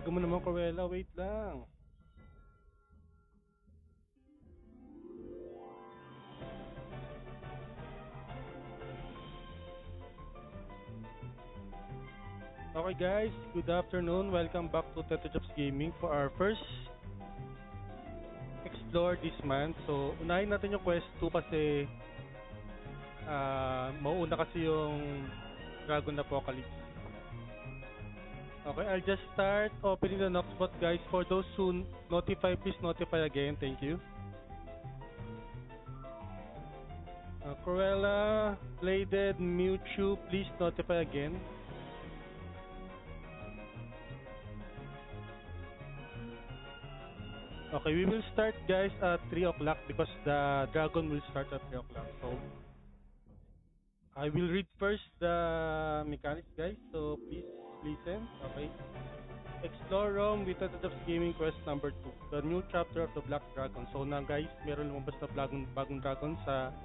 Aga mo naman, Cruella. Wait lang. Okay guys, good afternoon. Welcome back to Teto Jobs Gaming for our first explore this month. So, unahin natin yung quest 2 kasi mauuna kasi yung Dragon Apocalypse. Okay, I'll just start opening the Noxbot guys. For those who notify, please notify again. Thank you. Cruella, Bladed, Mewtwo, please notify again. Okay, we will start guys at 3 o'clock because the dragon will start at 3 o'clock. So, I will read first the mechanics guys. So, please listen. Okay. Explore Rome with Tetradop's Gaming Quest number 2. The new chapter of the Black Dragon. So, na guys, meron lumabas na bagong dragon sa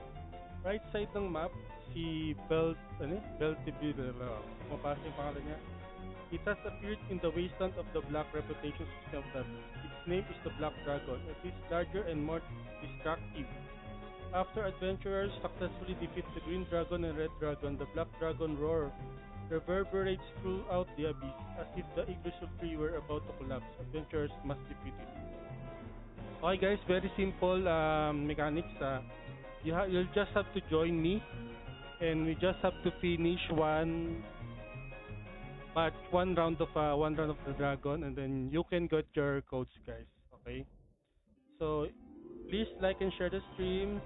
right side ng map. Si Beltebile. Mapasa yung pangalan niya. It has appeared in the wasteland of the Black Reputation system of the beast. Its name is the Black Dragon. It is larger and more destructive. After adventurers successfully defeat the Green Dragon and Red Dragon, the Black Dragon roar reverberates throughout the abyss as if the illusory tree were about to collapse. Adventurers must defeat it. Okay guys, very simple mechanics. You'll just have to join me and we just have to finish one round of the dragon and then you can get your codes guys. Okay, so please like and share the stream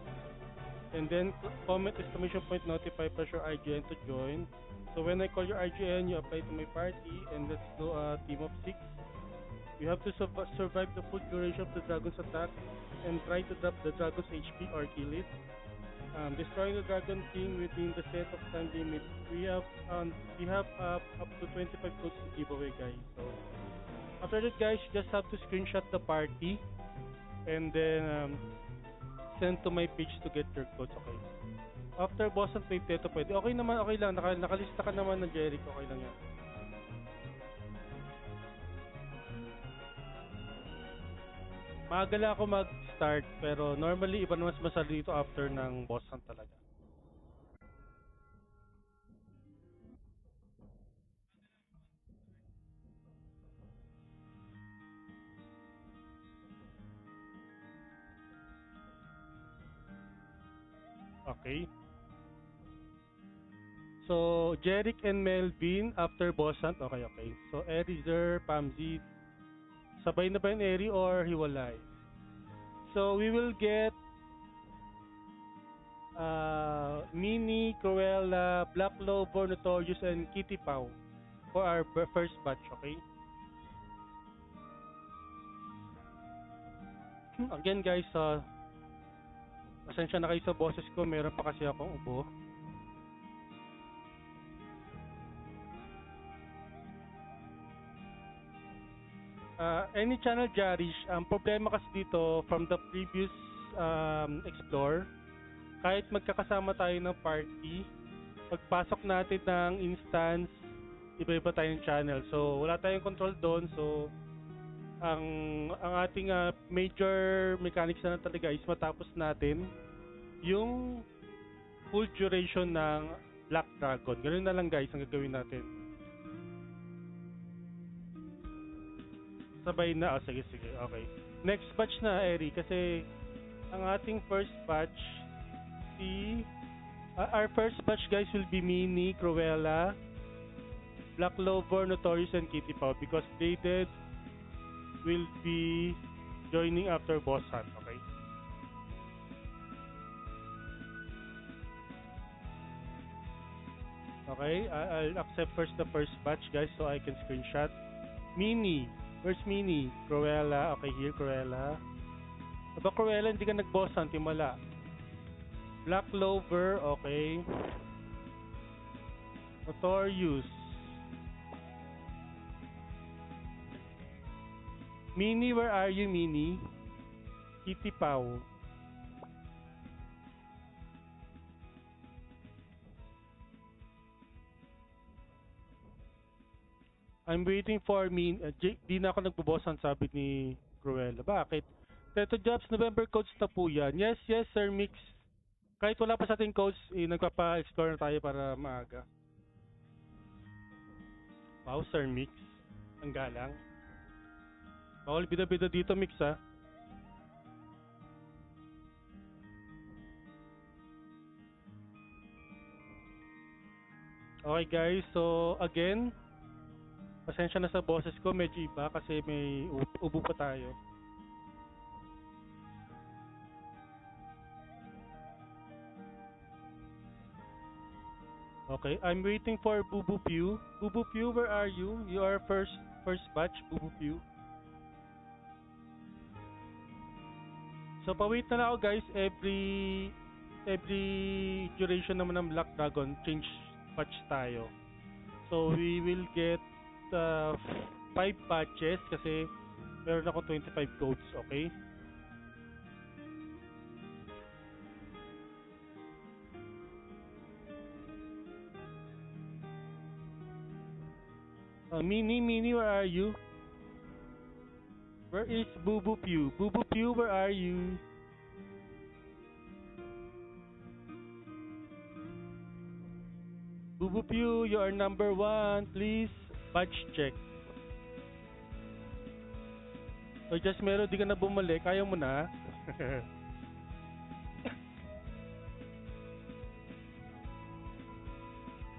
and then comment exclamation point notify pressure IGN to join. So when I call your IGN, you apply to my party and let's do a team of 6. You have to survive the full duration of the dragon's attack and try to drop the dragon's HP or kill it. Destroying the Dragon King within the set of time limit. We have up to 25 codes to give away guys. So after that guys, you just have to screenshot the party and then send to my page to get your codes. Okay. After boss at may teto pwede. Okay naman, okay lang. Nakalista ka naman ng Jericho. Okay lang yan. Maaga lang ako mag-start pero normally iba naman masal dito after ng boss hunt talaga. Okay. So, Jeric and Melvin after boss hunt. Okay, okay. So, Erizer, Pamzi, sabay na ba yung Eri or hiwalay? So, we will get Mini, Cruella, Black Lobo, Notorious, and Kitty Pau for our first batch, okay? Again guys, pasensya na kayo sa boses ko, meron pa kasi akong ubo. Any channel Jarish, ang problema kasi dito from the previous explore, kahit magkakasama tayo ng party, pagpasok natin ng instance, iba-iba tayong channel. So wala tayong control doon. So ang ating major mechanics na talaga is matapos natin yung full duration ng Black Dragon. Ganun na lang guys ang gagawin natin. Sabay na. Oh, sige, sige. Okay. Next batch na, Eri. Kasi ang ating first batch, our first batch guys will be Mini, Cruella, Black Clover, Notorious, and Kitty Pau because they will be joining after boss hunt. Okay. Okay. I'll accept first the first batch guys so I can screenshot. Mini. Where's Mini? Cruella. Okay, here, Cruella. Aba, Cruella, hindi ka nag-boss hunt. Timala. Black Clover. Okay. Notorious. Mini, where are you, Mini? Kitty Pau. I'm waiting for me. Di na ako nagbubosan, sabi ni Cruella. Bakit? Teto Jobs, November codes na po yan. Yes, yes, Sir Mix. Kahit wala pa sa ating codes, nagpapa-explore na tayo para maaga. Wow, Sir Mix. Ang galang. Bawal bida-bida dito, Mix, ha? Okay, guys. So, again, pasensya na sa boses ko. Medyo iba kasi may ubo pa tayo. Okay, I'm waiting for Bubu Pew. Bubu Pew, where are you? You are first batch, Bubu Pew. So pawait na lang ako guys, every duration naman ng Black Dragon, change patch tayo. So we will get 5 patches kasi meron ako 25 codes, okay? Mini, where are you? Where is Bubu Pew? Bubu Pew, where are you? Bubu Pew, you are number 1. Please, badge check. So just meron, di ka na bumalik. Ayaw mo na.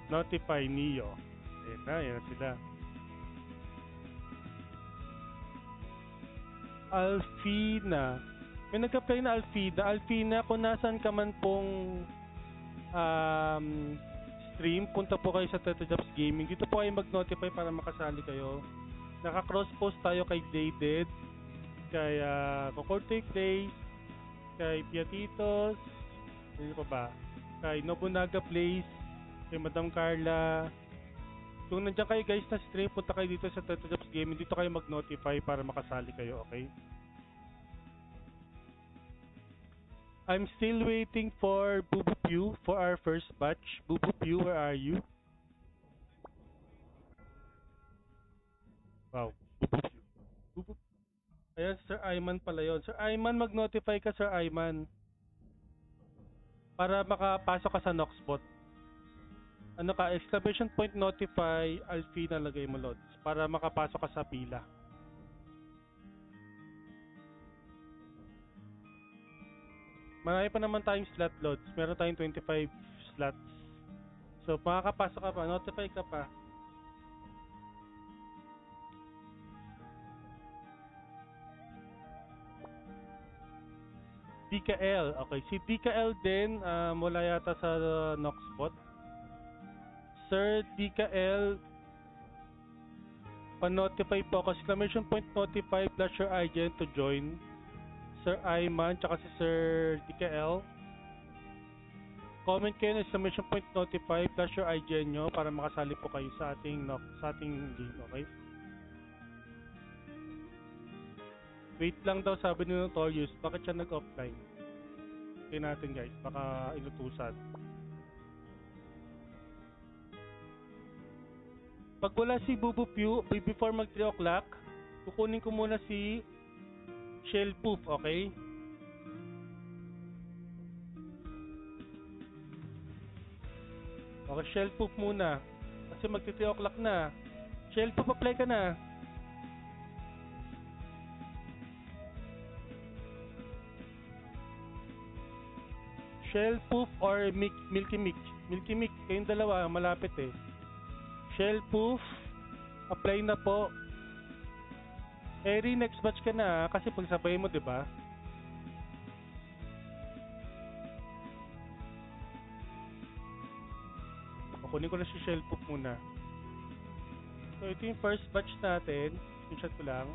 Notify Neo. Ayan sila. Alfina. May nag-apply na Alfina. Alfina, kung nasan ka man pong stream, punta po kayo sa Teto Jobs Gaming. Dito po kayo mag-notify para makasali kayo. Naka-cross-post tayo kay Dated, kay Kokorte Place, kay Piatitos, ano pa ba? Kay Nobunaga Place, kay Madam Carla. Kung nandiyan kayo guys na stream, punta kayo dito sa Teto Jobs Gaming. Dito kayo mag-notify para makasali kayo, okay? I'm still waiting for Bubu Pew for our first batch. Bubu Pew, where are you? Wow, Bubu Pew. Bubu. Ayan, Sir Ayman pala yun. Sir Ayman, mag-notify ka, Sir Ayman. Para makapasok ka sa Noxbot. Ano ka, exclamation point notify, Alfie na lagay mo, Lods. Para makapasok ka sa pila. Marami pa naman tayong slot, Lods. Meron tayong 25 slots. So, makakapasok ka pa, notify ka pa. DKL. Okay, si DKL din, mula yata sa Noxbot. Sir DKL, pa-notify po ako. Exclamation point notify plus your agent to join. Sir Ayman, tsaka si Sir DKL. Comment kayo ng exclamation point notify plus your IGN nyo para makasali po kayo sa ating game, okay? Wait lang daw, sabi ni Notorious. Bakit siya nag-offline? Tingnan natin guys, baka inutusan. Pag wala si Bubu Pew, before mag 3 o'clock, kukunin ko muna si Shell Poof, okay? Okay, Shell Poof muna. Kasi mag 3 o'clock na. Shell Poof, apply ka na. Shell Poof or Milky Mix? Milky Mix, kayong dalawa, malapit eh. Shell Poof, apply na po. Eri, next batch ka na kasi pagsabay mo, 'di ba? Kunin ko na si Shell Poof muna. So ito yung first batch natin. Screenshot ko lang.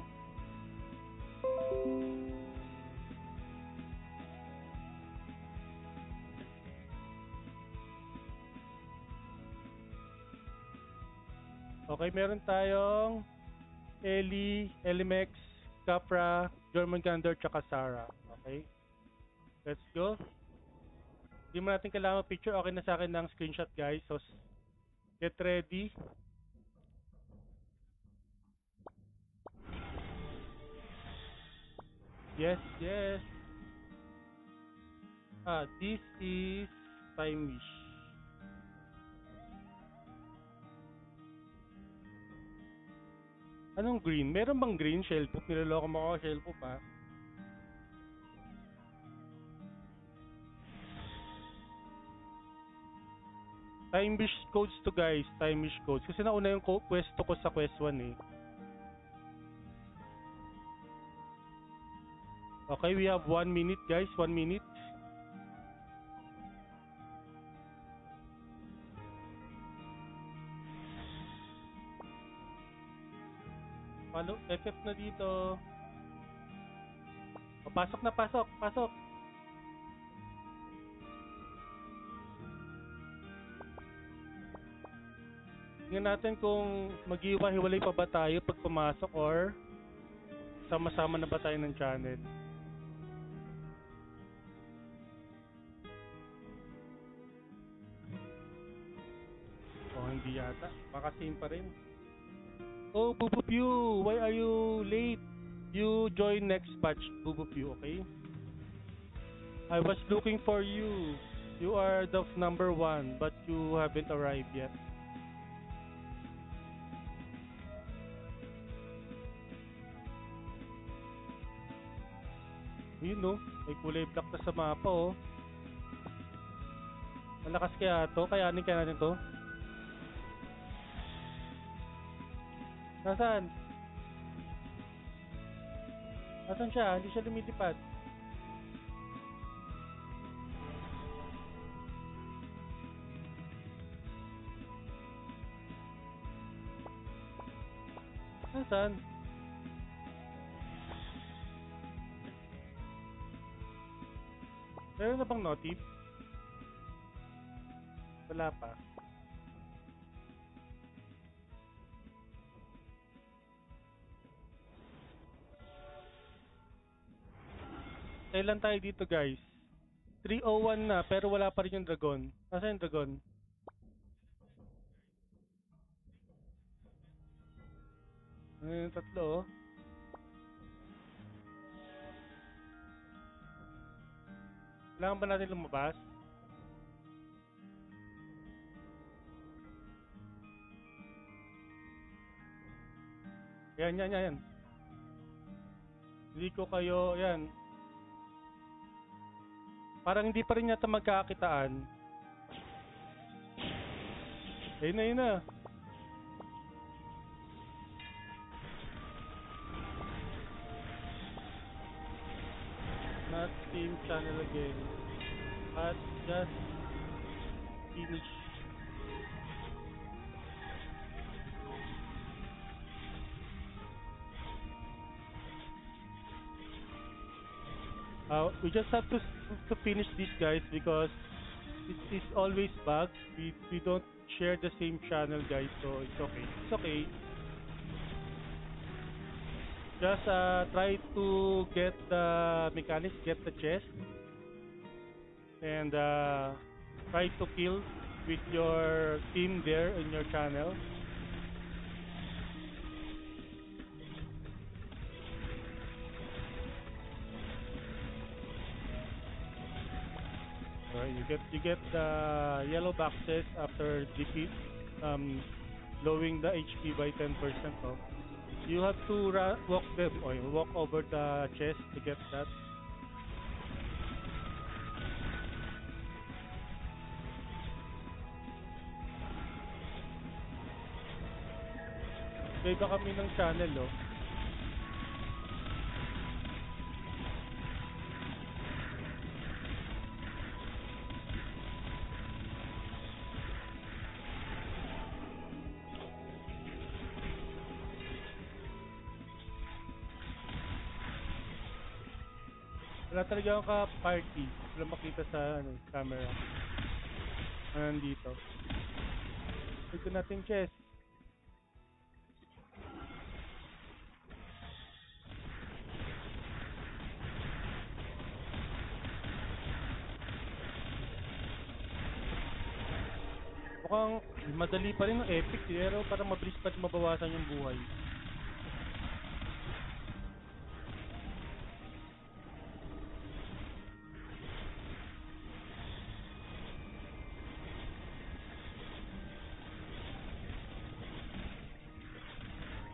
Okay, meron tayong Ellie, Elimex, Capra, German Gander, tsaka Sarah. Okay? Let's go. Hindi mo natin kailangan picture. Okay na sa akin ng screenshot guys. So, get ready. Yes, yes. This is time wish. Anong green? Meron bang green shell poop? Niloloko mo ako shell poop ha. Time wish codes to guys. Time wish codes. Kasi nauna yung quest ko sa quest 1 eh. Okay, we have 1 minute guys. 1 minute. Follow FF na dito. Pasok na, pasok, pasok. Tingnan natin kung mag-iwa-hiwalay pa ba tayo pag pumasok or sama-sama na ba tayo ng channel. Hindi yata. Baka same pa rin. Oh, Bubupew! Why are you late? You join next batch, Bubupew, okay? I was looking for you. You are the number 1, but you haven't arrived yet. Yun no, may kulay black na sa mapa oh. Malakas kaya to? Kayanin kaya natin to? Nasaan? Nasaan siya? Hindi siya lumilipad. Nasaan? Meron na bang notif? Wala pa. Kailan tayo dito guys? 3:01 na pero wala pa rin yung dragon. Nasaan yung dragon? Ano yung tatlo oh? Kailangan ba natin lumabas? Yan. Hindi ko kayo, yan. Parang hindi pa rin yata magkakakitaan. Ayun na. Not same channel again. But just finish. We just have to finish this guys because it is always bugged. We don't share the same channel guys, so it's okay. It's okay. Just try to get the mechanics, get the chest, and try to kill with your team there in your channel. Alright, you get the yellow boxes after defeat, lowering the HP by 10%. Oh. You have to walk them or walk over the chest to get that. Iba kami ng channel, oh. Wala talaga akong ka-party. Wala makita sa camera. Nandito. Ito natin chest. Mukhang madali pa rin ng epic, pero parang mabilis pa rin mabawasan yung buhay.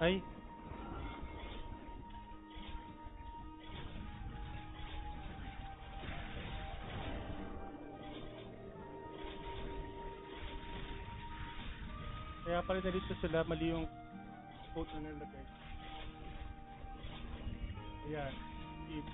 Ay, kaya pala nalito sila, mali yung code na nilagay. Ayan. Skip.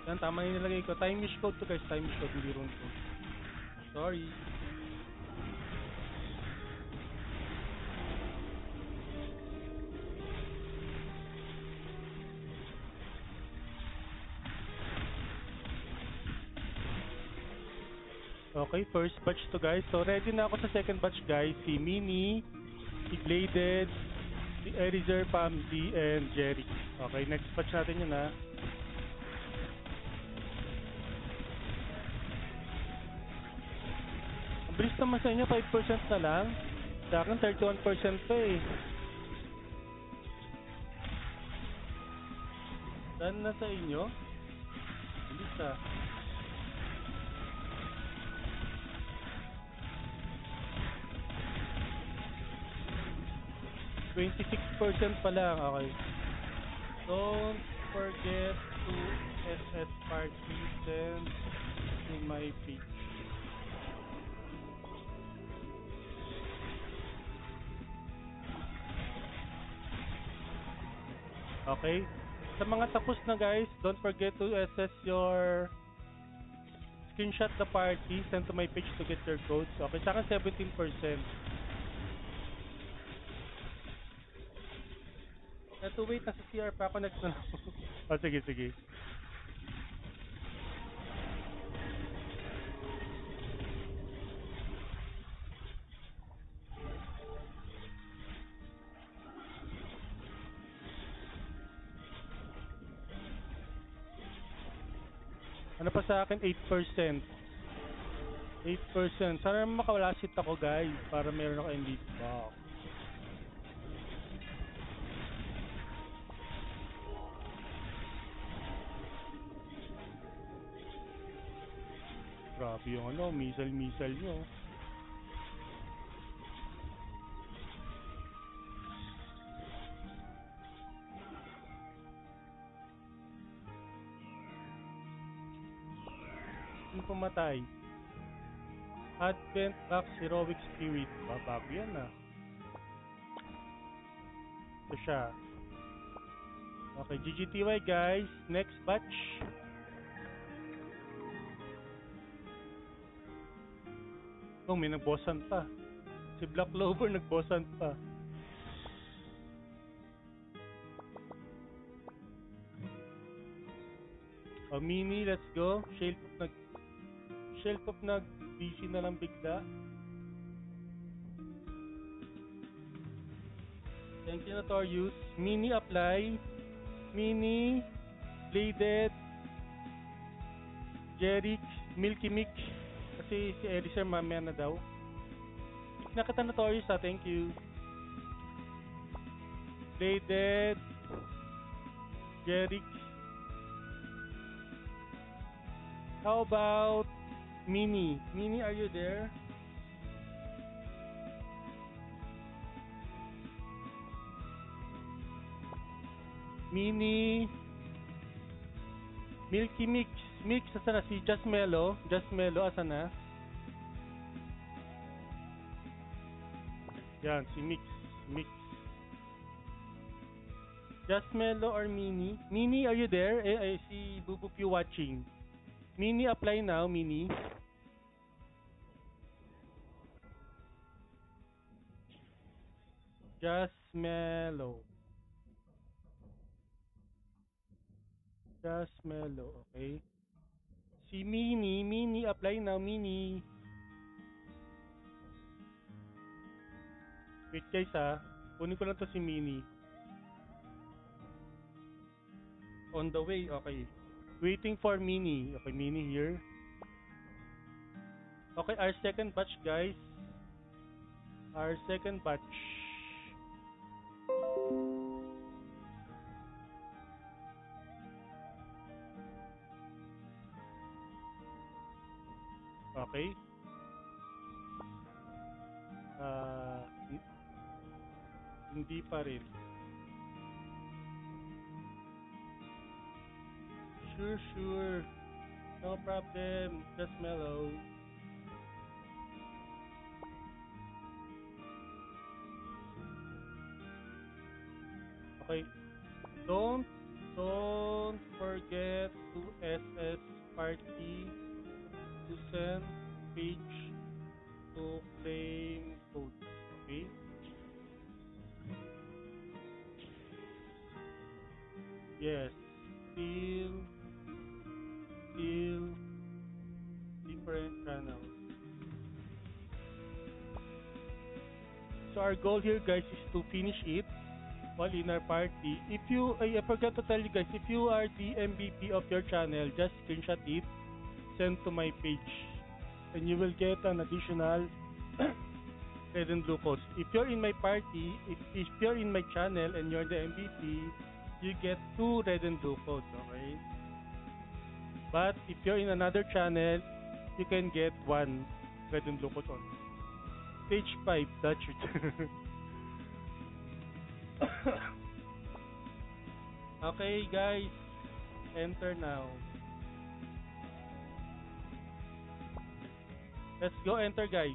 Yan, tama yung nilagay ko. Time wish code to guys. Time wish code, hindi rune code. Sorry. Okay, first batch to guys. So ready na ako sa second batch guys. Si Mini, si Bladed, si Erizer, Pamzi, and Jerry. Okay, next batch natin yun ha. Ang bilis naman sa inyo, 5% na lang. Sa akin, 31% pa eh. Saan na sa inyo? Bilis ah. %26 pa lang, okay. Don't forget to SS party send to my page. Okay? Sa mga tapos na guys, don't forget to SS your screenshot the party, send to my page to get your codes. Okay, sa akin 17%. To wait, nasa CR pa ako, next na lang. Oh, sige, sige. Ano pa sa akin? 8%. 8%. Sana naman makawala sit ako guys, para meron ako MVP box. Grabe yung ano, missile nyo. Yung pumatay. Advent Box Heroic Spirit. Bago yan ah. Ito siya. Okay, GGTY guys. Next batch. Oh, may nagbossan pa. Si Black Clover nagbossan pa. Oh, Mini, let's go. Shelf of nag DC na lang bigla. Thank you, Notorious. Mini apply. Mini, Bladed, Jerix, Milky Mix. Kasi si Ericer mamaya na daw. Nakita Notorious ha, thank you. Bladed, Jerix. How about Mini? Mini, are you there? Mini, Milky Mix. Mix, asa na si Just Melo? Just Melo, asa na? Yan, si Mix. Mix. Just Melo or Mini? Mini, are you there? I see Bubu Pew watching. Mini, apply now, Mini. Just Melo. Just Melo, okay. Si Mini, apply now, Mini. Wait guys ha. Kunin ko lang to si Mini. On the way, okay. Waiting for Mini. Okay, Mini here. Okay, our second batch guys. Our second batch. Okay? Ah, hindi pa rin. Sure, sure. No problem. Just mellow. Okay. Don't don't forget to SS party to send page to claim codes. Okay? Yes. Still different channels. So our goal here guys is to finish it while in our party. If you, I forgot to tell you guys, if you are the MVP of your channel, just screenshot it, send to my page, and you will get an additional red and blue codes. If you're in my party, if you're in my channel and you're the MVP, you get two red and blue codes, okay? But if you're in another channel, you can get one red and blue code only. Stage 5, that's it. Okay, guys, enter now. Let's go enter, guys.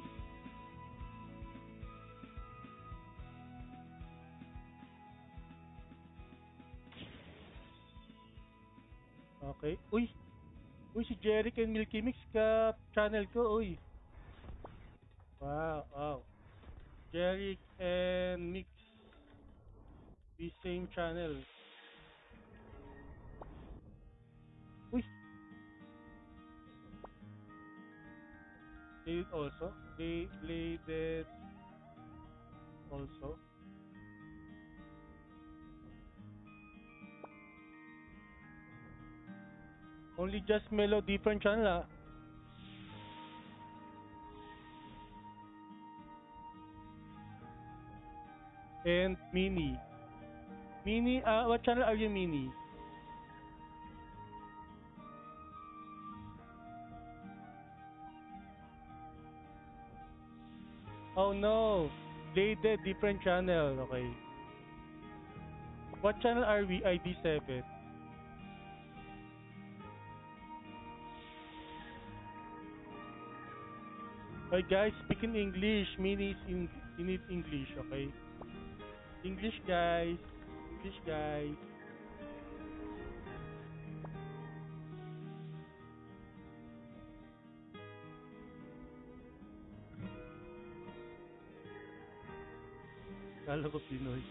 Okay. Uy, uy si Jeric and Milky Mix ka channel ko, uy. Wow, wow. Jeric and Mix, the same channel. Uy, they did also. They did also. Only just Melo different channel ah. And Mini. Mini, what channel are you, Mini? Oh no, they did different channel. Okay. What channel are we? ID7. Okay guys, speak in English. Mini is in, you need English, okay? English guys. English guys. Kala ko Pinoy.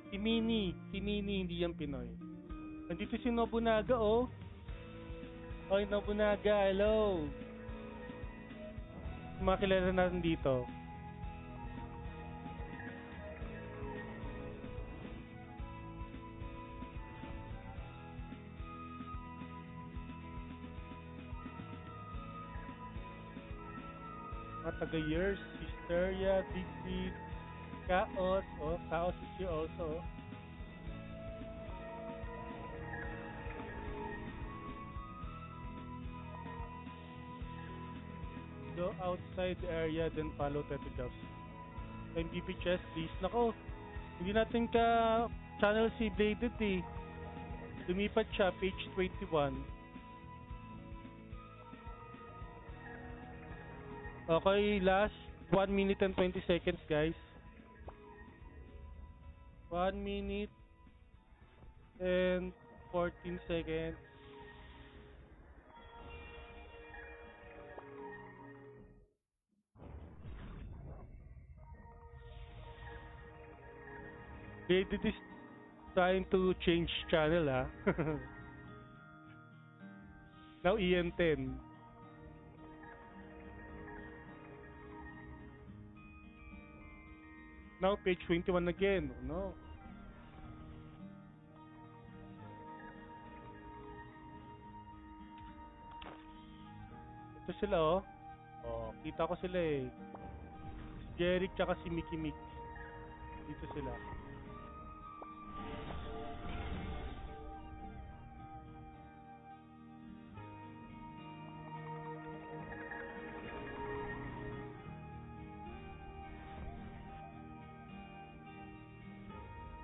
Si Mini, hindi yan Pinoy. Nandito si Nobunaga, oh. Oy, Nobunaga, hello. Mga kilala natin dito. Mga taga-years, Hysteria, Dixit, Chaos, oh, Chaos is here also. Go outside the area, then follow Teto Jobs. MVP chess, please. Nako, hindi natin ka channel si Bladed eh. Lumipat siya, page 21. Okay, last 1 minute and 20 seconds, guys. 1 minute and 14 seconds. Bladed is trying to change channel, ah. Now EN10. Now page 21 again. Oh, no. Ito sila, oh. Oh, kita ko sila eh. Si Jeric tsaka si Mickey Mix. Dito sila.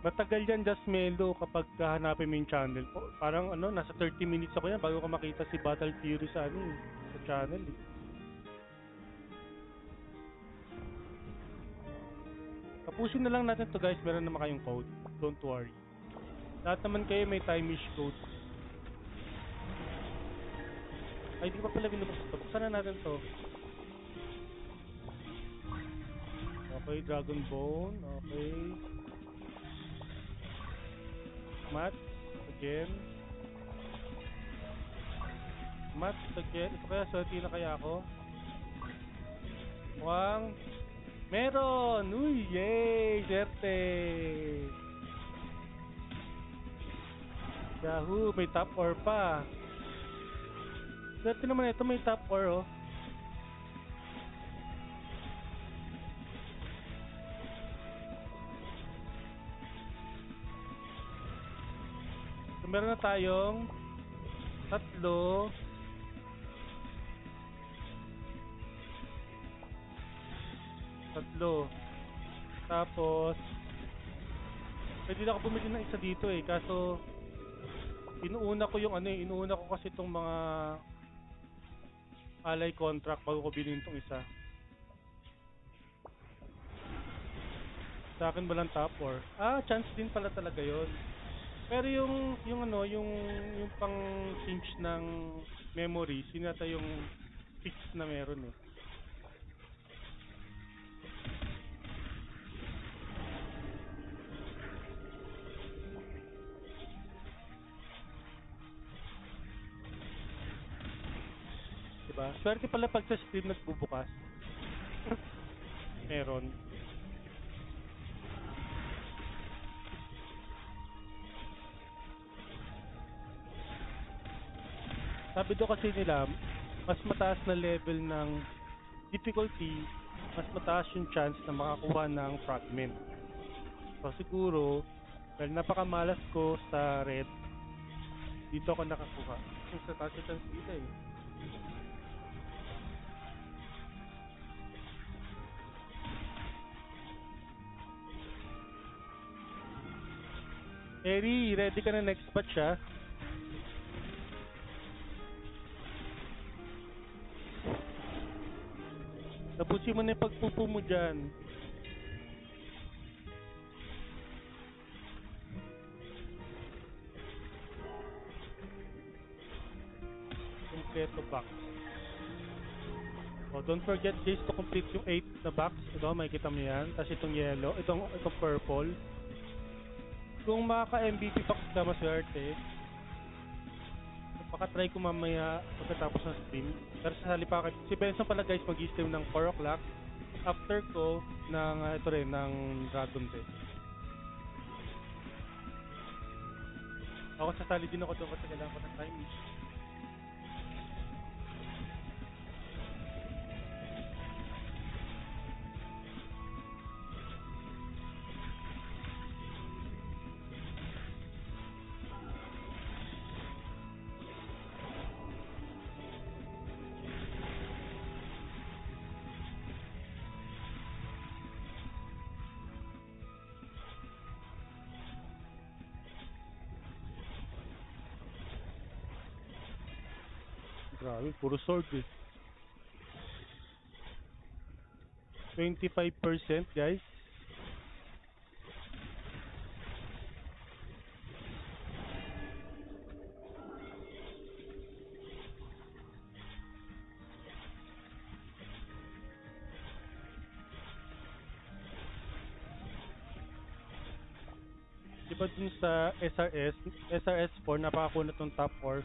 Matagal yan, just Melo, kapag hahanapin mo yung channel. Parang ano, nasa 30 minutes ako yan bago ko makita si Battle Fury sa ano eh, sa channel eh. Tapusin na lang natin to guys, meron naman kayong code. Don't worry. Lahat naman kayo may time-ish code. Ay, di ko pa pala binubuksan to. Buksan na natin to. Okay, Dragon Bone. Okay. Mats, again. Mats, again. Ito kaya, swerte na kaya ako? Mukhang meron! Uy, yay! Swerte! Yahoo! May top 4 pa. Swerte naman ito, may top 4 oh. So, meron na tayong tatlo. Tapos, pwede na ako bumili ng isa dito eh. Kaso, inuuna ko yung ano eh. Inuuna ko kasi itong mga ally contract bago ko bilhin itong isa. Sa akin walang top 4. Chance din pala talaga yon. Pero yung ano, yung pang cinch ng memory, sinata yung fix na meron eh. Diba? Swerte pala pag sa stream nagbubukas. Meron. Sabi do kasi nila, mas mataas na level ng difficulty, mas mataas yung chance na makakuha ng fragment. So siguro, dahil napakamalas ko sa red, dito ako nakakuha. Kasi sa taas yung chance dito eh. Eri, ready ka na next batch ha? Tapusin mo na yung pagpupo mo dyan. Kompleto box. Oh, don't forget guys to complete yung 8 na box. Ito, makikita mo yan. Tapos itong yellow, itong purple. Kung makaka-MVP box ka, maswerte. Baka try ko mamaya pagkatapos ng stream. Pero sa halipa si Benson pala guys mag-stream ng 4 o'clock. After ko ng ito rin ng Dragon Death. Ako sasali din ako doon kasi kailangan ko ng time. Grabe, puro sword eh. 25% guys. Diba dun sa SRS 4 napakakunat ng top 4.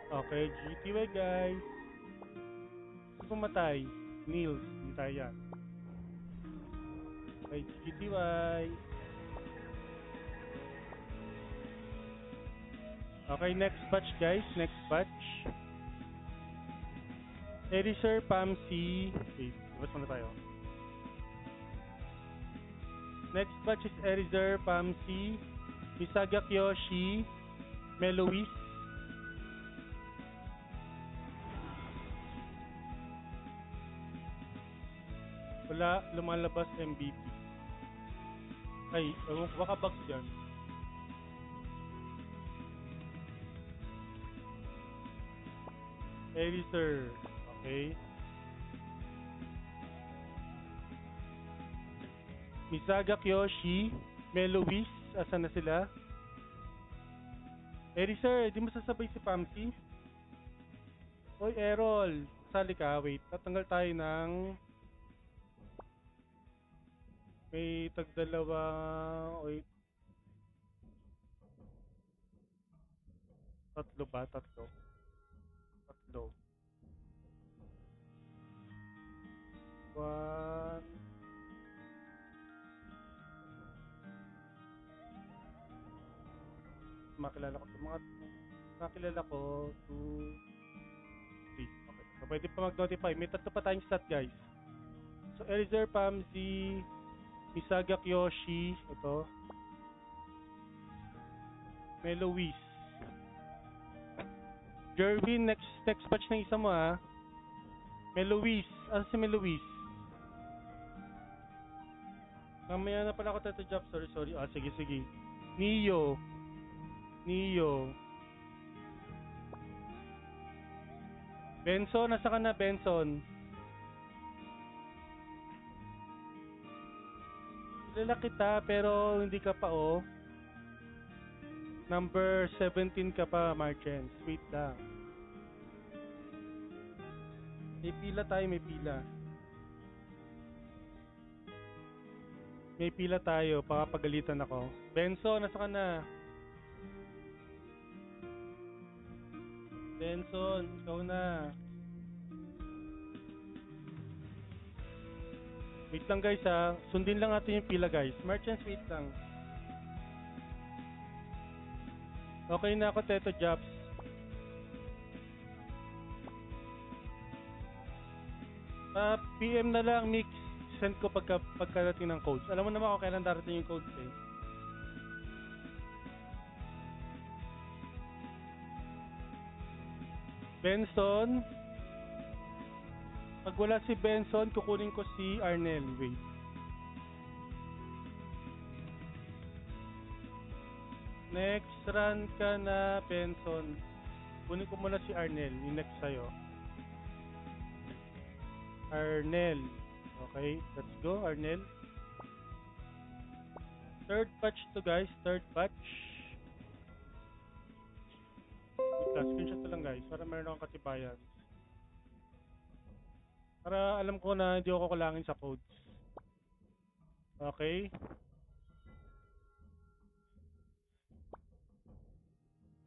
Okay, GTY guys. Sino pumatay? Nils, hindi tayo yan. Okay, GTY. Okay, next batch guys, next batch. Eriser, Pamsi. Wait, labas muna tayo. Next batch is Eriser, Pamsi, Misaga Kyoshi, Melois. Wala lumalabas MVP. Ay, baka bugs yan. Eriser. Okay. Misaga Kyoshi, Melois, asan na sila? Eriser, di mo sasabay si Pamsi? Oy, Errol, sali ka. Wait, tatanggal tayo ng may tagdalawa. Wait, tatlo ba? Tatlo. Tatlo. One. Makilala ko sa mga makilala ko. Two. Three. Okay. So, pwede pa mag-notify. May tatlo pa tayong stat, guys. So, Erizer, Pamsi, Misaga Kyoshi. Ito. Melois. Jerwin, next batch ng isa mo ha. Melois. Ano si Melois? Mamaya na pala ako tato job. Sorry. Ah, sige. Neo. Benson, nasa ka na, Benson? Kilala kita, pero hindi ka pa, oh. Number 17 ka pa, Marchens. Wait lang. May pila tayo, may pila. May pila tayo, pakapagalitan ako. Benson, nasa ka na? Benson, ikaw na. Wait lang guys ha. Sundin lang natin yung pila guys. Merchants, wait lang. Okay na ako, Teto Jobs. PM na lang, Mix. Send ko pagkarating ng codes. Alam mo naman ako kailan darating yung codes eh. Benson. Pag wala si Benson, kukunin ko si Arnel. Wait. Next run ka na, Benson. Kunin ko muna si Arnel. Yung next sa'yo. Arnel. Okay, let's go, Arnel. Third batch to guys. Third batch. Screenshot to lang guys. Para meron akong katibayan. Para alam ko na hindi ako kulangin sa codes. Okay.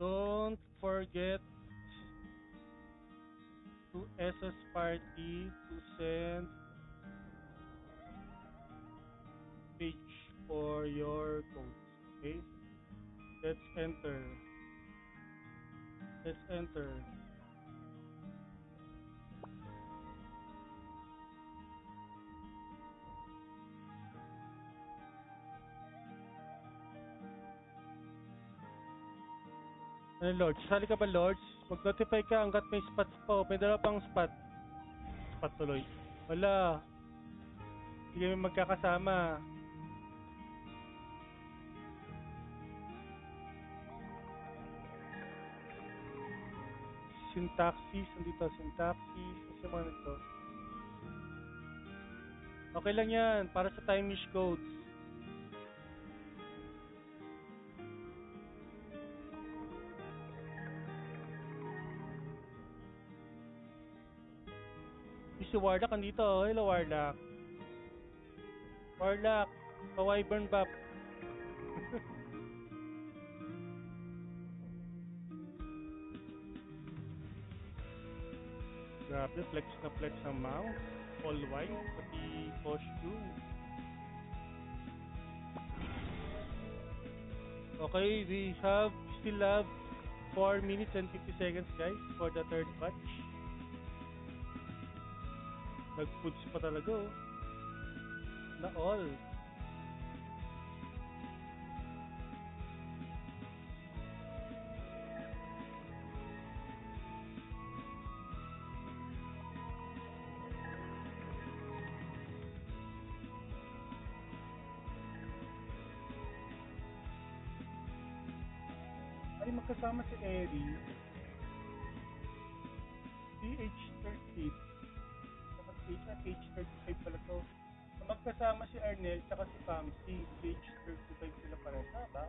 Don't forget to SS Party to send page for your codes. Okay. Let's enter. Ano, Lords? Sali ka ba, Lords? Mag-notify ka hanggat may spots po. May dalawa pang spot. Spot tuloy. Wala. Hindi kami magkakasama. Syntaxis. Nandito, syntaxis. Kasi mga nito. Okay lang yan. Para sa time niche codes. Si Warlock andito. Hello, Warlock. Warlock. Pa-Wyvern Bap. Grabe, flex na flex ang mouse. All white, pati costume. Okay, still have 4 minutes and 50 seconds guys for the third batch. Nag-foods pa talaga oh. Na all. Ay, magkasama si Eri, si H30, saka si H35 pala to. Magkasama si Arnel, saka si Pamsi, si H35 sila pareha ba?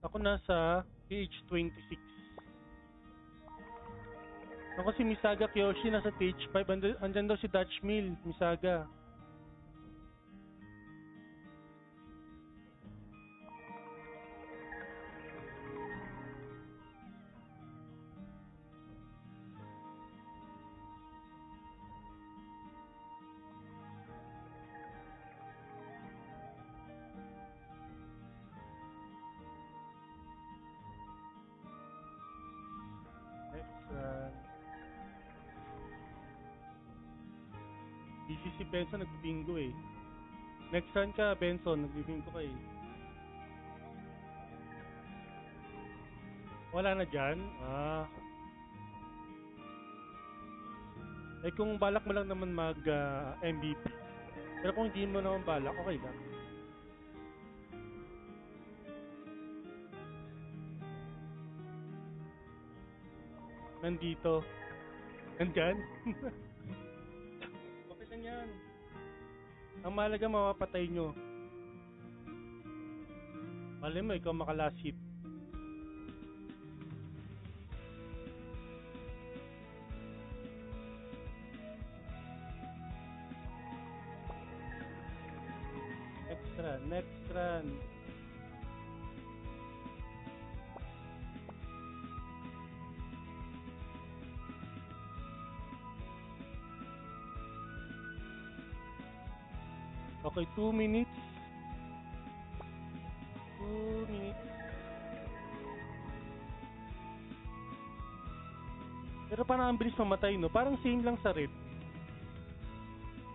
Ako nasa PH26. Ako si Misaga Kyoshi nasa PH5. Andyan daw si Dutch Mill, Misaga. Next run. Busy si Benson, nagbibingo eh. Next run ka, Benson, nagbibingo ka eh. Wala na dyan? Eh kung balak mo lang naman mag MVP. Pero kung hindi mo naman balak, okay lang. Nandito. Nandyan? Okay lang yan. Ang mahalaga mapapatay nyo. Malay mo, ikaw makalas hit. Next run. Okay, 2 minutes. 2 minutes. Pero parang ang bilis mamatay, no? Parang same lang sa red.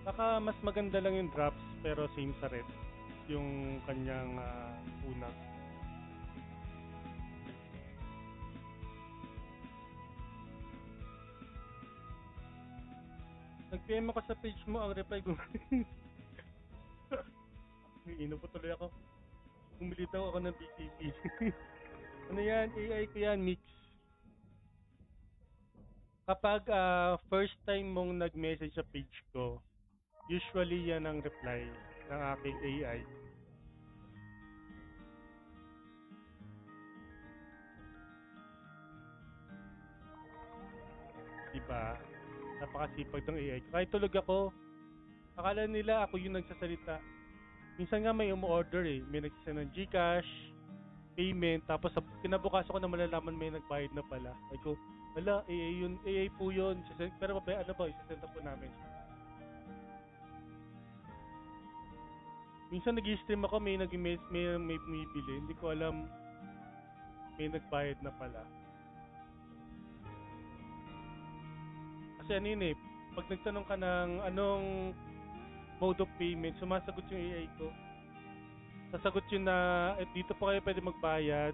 Baka mas maganda lang yung drops, pero same sa red. Yung kanyang una. Nag-PM ako sa page mo, ang reply ko. Ino po tuloy ako. Bumili daw ako ng BCP. Ano yan? AI ko yan, mix. Kapag first time mong nag-message sa page ko, usually yan ang reply ng aking AI. Diba? Napakasipag ng AI. Kahit tulog ako, akala nila ako yung nagsasalita. Minsan nga may umu-order eh. May nagsisend ng GCash, payment, tapos kinabukasan ko na malalaman may nagbayad na pala. Ay ko, wala, AI yun, AI po yun. Pero ano ba, isasend po namin. Minsan nag-stream ako, may bumibili. Hindi ko alam may nagbayad na pala. Kasi ano yun eh, pag nagtanong ka ng anong mode of payment, sumasagot yung AI ko. Sasagot yun na dito po kayo pwede magbayad.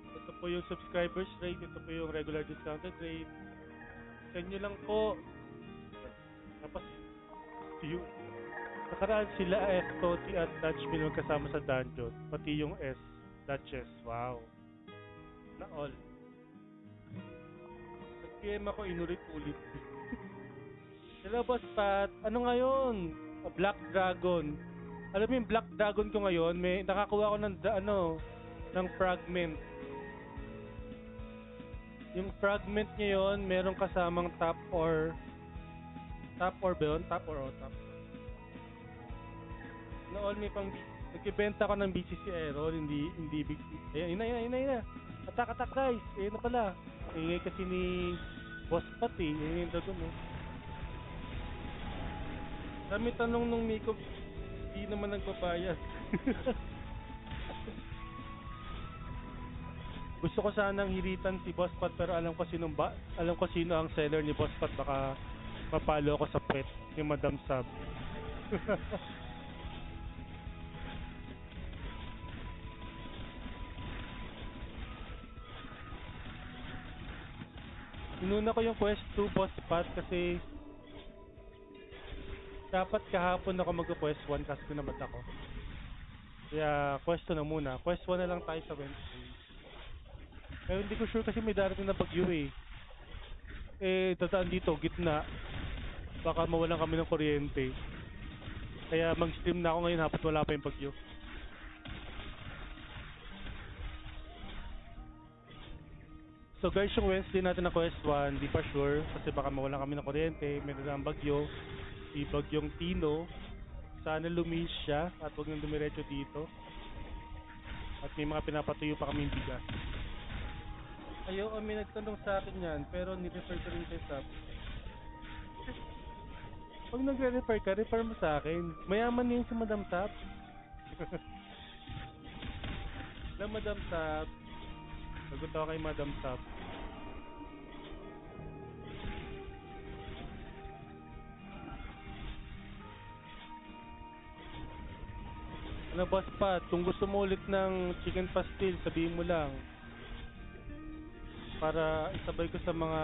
Ito po yung subscribers rate, ito po yung regular discounted rate. Send nyo lang po. Tapos yung nakaraan sila S, Toti at Dutch Mill kasama sa dungeon. Pati yung S, Duchess. Wow. Na all. Nag-PM ako inulit-ulit. Hello Boss Pat, ano ngayon? Black Dragon. Alam mo yung Black Dragon ko ngayon, may nakakuha ko ng fragment. Yung fragment ngayon, merong kasamang top or Top or ba yun? Top or o top? Na all may pang nagbebenta ko ng BCC Aero, hindi big. Ayan, ina. Atak guys. Ayun na pala. Ingay kasi ni Boss Pat eh. Ayun yung dragon no. Kami tanong nung Miko, di naman nagbabayad. Gusto ko sanang hiritan si Boss Pat pero alam ko sino ang seller ni Boss Pat, baka mapalo ako sa puwet ni Madam Sab. Inuna ko yung Quest 2 Boss Pat kasi dapat kahapon ako mag-Quest 1 kasi tinamad ako. Kaya Quest 2 na muna. Quest 1 na lang tayo sa Wednesday. Pero hindi ko sure kasi may darating na bagyo eh. Dadaan dito, gitna. Baka mawalan kami ng kuryente. Kaya mag-stream na ako ngayon habang wala pa yung bagyo. So guys, yung Wednesday natin na Quest 1, di pa sure kasi baka mawalan kami ng kuryente, may dadaan bagyo. Si Bagyong Tino, sana lumis siya at huwag nang dumiretso dito. At may mga pinapatuyo pa kaming bigas. Ayaw kami nagtanong sa akin yan, pero ni-refer ko rin kay Sab. Pag nagre-refer ka, refer mo sa akin. Mayaman na yun si Madam Sab. Na Madam Sab. Sagot ako kay Madam Sab. Ano Boss Pat, kung gusto mo ulit ng chicken pastil, sabihin mo lang. Para isabay ko sa mga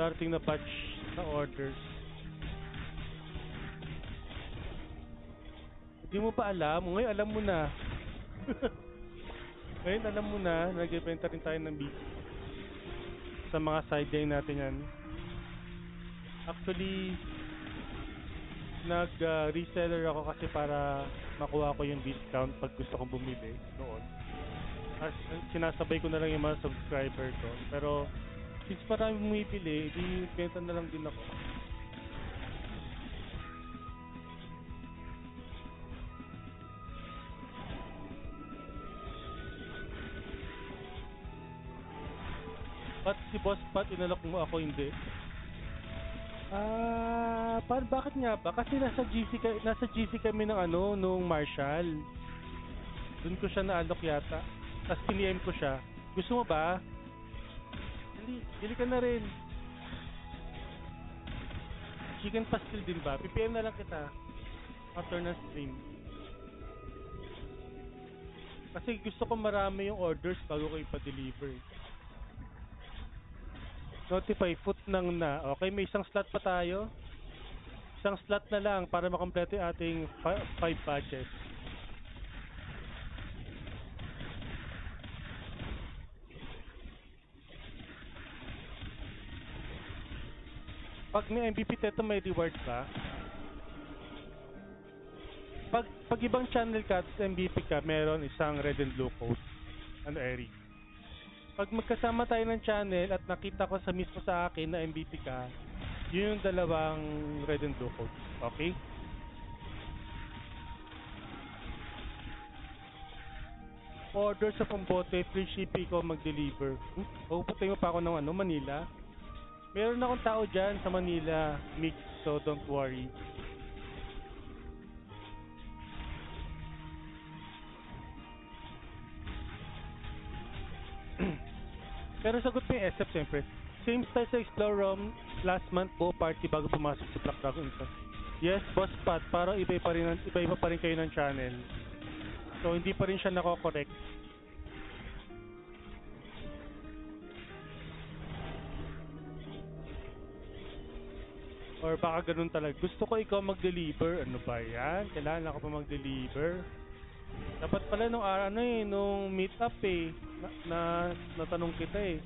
darating na batch na orders. Hindi mo pa alam? Ngayon alam mo na. Ngayon alam mo na, nagbebenta rin tayo ng beef. Sa mga sideline natin yan. Actually, nag-reseller ako kasi para makuha ko yung discount pag gusto kong bumili noon. As sinasabay ko na lang yung mga subscriber ko. Pero since marami bumibili, di benta na lang din ako. Ba't si Boss Pat inalok mo ako hindi? Bakit nga ba? Kasi nasa GC kami ng nung Marshall. Doon ko siya naalok yata. Tapos piniem ko siya. Gusto mo ba? Dili ka na rin. Chicken pastil din ba? PPM na lang kita. After na stream. Kasi gusto ko marami yung orders bago ko ipa-deliver. Notify foot nang na. Okay, may isang slot pa tayo. Isang slot na lang para makompleto yung ating 5 batches. Pag may MVP teto may rewards ba? Pag ibang channel ka at MVP ka, meron isang red and blue code. Eric? Pag magkasama tayo ng channel at nakita ko mismo sa akin na MVP ka, yun yung dalawang red and blue codes. Okay? Order sa pambote, free shipping ko mag-deliver. Puputay mo pa ako ng Manila. Meron akong tao dyan sa Manila, mix, so don't worry. Pero sagot mo yung SF siyempre. Same style sa Explore ROM last month, buo party bago pumasok sa Black Dragon Insta. Yes, Boss Pat, parang iba pa rin kayo ng channel. So hindi pa rin siya nako-correct. Or baka ganun talaga. Gusto ko ikaw mag-deliver. Ano ba yan? Kailangan ako pa mag-deliver. Dapat pala nung meet up natanong kita eh.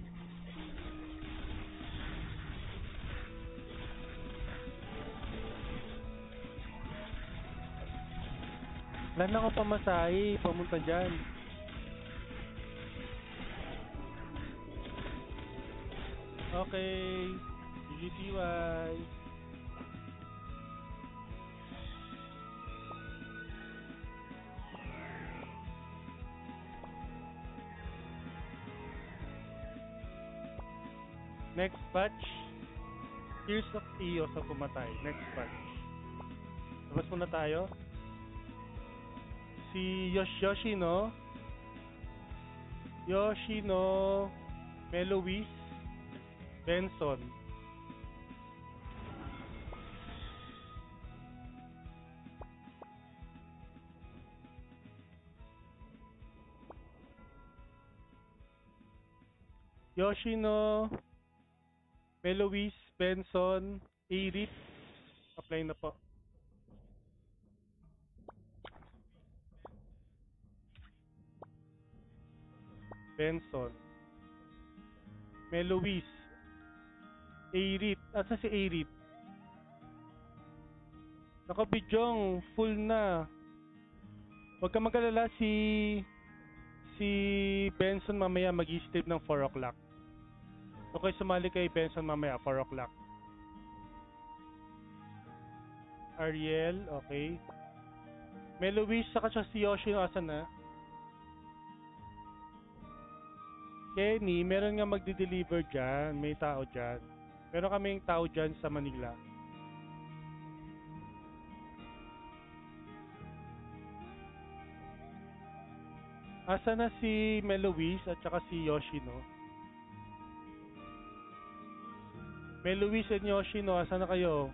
Wala na akong pamasahe, pamunta dyan. Okay, GGTY. Next batch, Tears of Eos ang pumatay. Next batch. Labas muna tayo. Si Yoshino, Melois, Benson. Yoshino, Melois, Benson, Aerith. Apply na po. Benson, Melois, Aerith. Asa si Aerith? Nakabidyong, full na. Huwag ka mag-alala, si Benson mamaya mag-i-stream ng 4 o'clock. Okay, sumali kay Benson mamaya, 4 o'clock. Ariel, okay. Melois, saka siya si Yoshino, asan na? Kenny, meron nga magdi-deliver dyan. May tao dyan. Meron kaming tao dyan sa Manila. Asa na si Melois at saka si Yoshino? Melois and Yoshino, asa na kayo?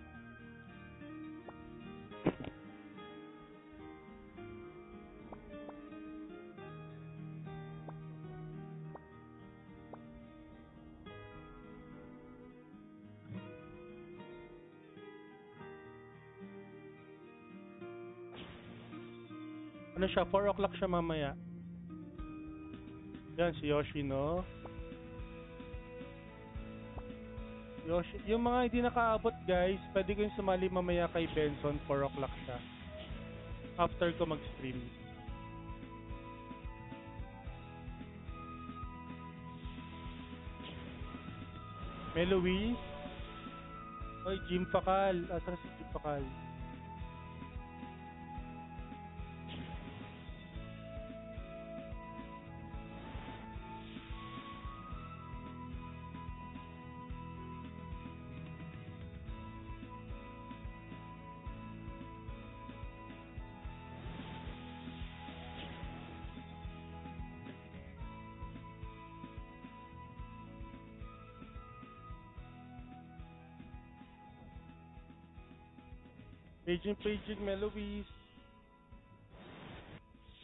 Ano siya? 4 o'clock siya mamaya. Yan, si Yoshino. Yung mga hindi nakaabot guys, pwede ko yung sumali mamaya kay Benson, 4 o'clock siya. After ko mag-stream. Melois. Oy, Jim Pakal. Asa si Jim Pakal? Paging Melois.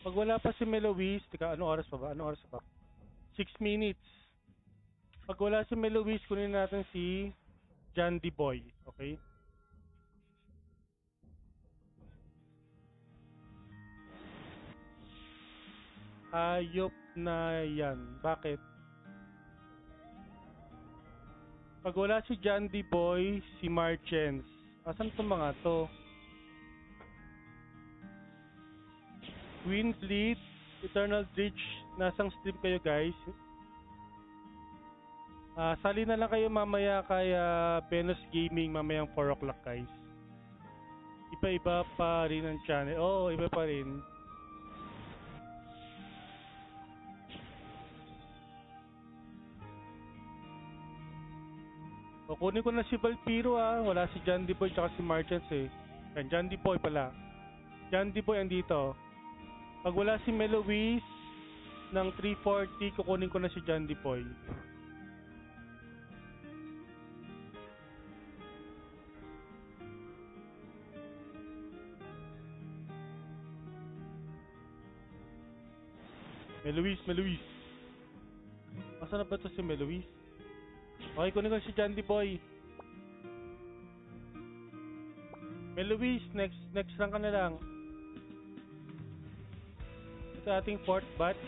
Pag wala pa si Melois, tika, anong oras pa ba? 6 minutes. Pag wala si Melois, kunin natin si Jandy Boy. Okay? Hayop na yan. Bakit? Pag wala si Jandy Boy, si Marchens. Asan itong mga to? Windbleed, Eternal Bridge, nasang stream kayo guys. Sali na lang kayo mamaya kay Venus Gaming mamayang 4 o'clock guys. Iba-iba pa rin ang channel. Oo, iba pa rin. O, kunin ko na si Valpiro wala si Jandy Boy tsaka si Marchens eh. Yan, Jandy Boy pala. Jandy Boy andito. Pag wala si Melois ng 340, kukunin ko na si Jandy Boy. Melois. Asa na ba ito si Melois? Okay, kunin ko si Jandy Boy. Melois, next rank ka na lang. Ito ating 4th batch.